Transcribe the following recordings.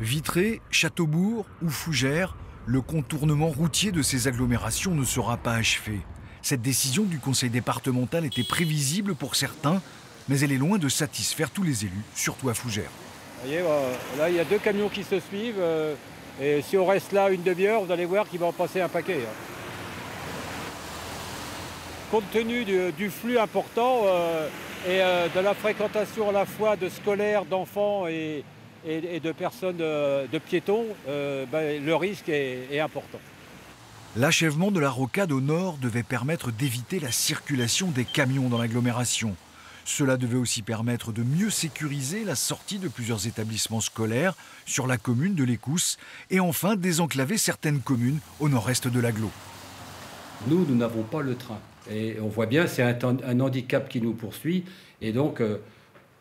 Vitré, Châteaubourg ou Fougères, le contournement routier de ces agglomérations ne sera pas achevé. Cette décision du conseil départemental était prévisible pour certains, mais elle est loin de satisfaire tous les élus, surtout à Fougères. Vous voyez, là, il y a 2 camions qui se suivent. Et si on reste là une demi-heure, vous allez voir qu'il va en passer un paquet. Compte tenu du flux important et de la fréquentation à la fois de scolaires, d'enfants et de personnes, de piétons, le risque est important. L'achèvement de la rocade au nord devait permettre d'éviter la circulation des camions dans l'agglomération. Cela devait aussi permettre de mieux sécuriser la sortie de plusieurs établissements scolaires sur la commune de l'Écousse et enfin désenclaver certaines communes au nord-est de l'agglo. Nous n'avons pas le train. Et on voit bien, c'est un handicap qui nous poursuit. Et donc,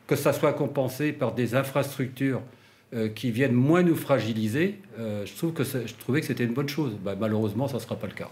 que ça soit compensé par des infrastructures qui viennent moins nous fragiliser, je trouvais que c'était une bonne chose. Malheureusement, ça ne sera pas le cas.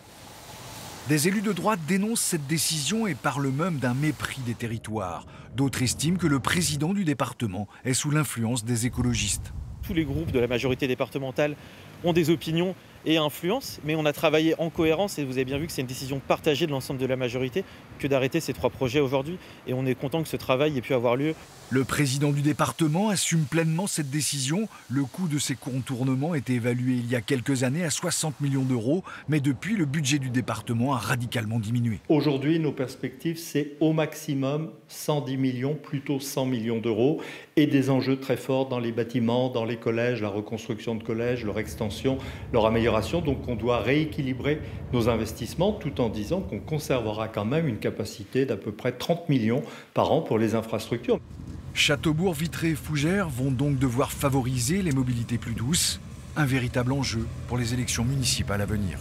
Des élus de droite dénoncent cette décision et parlent même d'un mépris des territoires. D'autres estiment que le président du département est sous l'influence des écologistes. Tous les groupes de la majorité départementale ont des opinions et influencent, mais on a travaillé en cohérence et vous avez bien vu que c'est une décision partagée de l'ensemble de la majorité que d'arrêter ces 3 projets aujourd'hui et on est content que ce travail ait pu avoir lieu. Le président du département assume pleinement cette décision. Le coût de ces contournements était évalué il y a quelques années à 60 millions d'euros, mais depuis, le budget du département a radicalement diminué. Aujourd'hui, nos perspectives, c'est au maximum 110 millions, plutôt 100 millions d'euros, et des enjeux très forts dans les bâtiments, dans les collèges, la reconstruction de collèges, leur extension, leur amélioration. Donc on doit rééquilibrer nos investissements tout en disant qu'on conservera quand même une capacité d'à peu près 30 millions par an pour les infrastructures. Châteaubourg, Vitré et Fougères vont donc devoir favoriser les mobilités plus douces, un véritable enjeu pour les élections municipales à venir.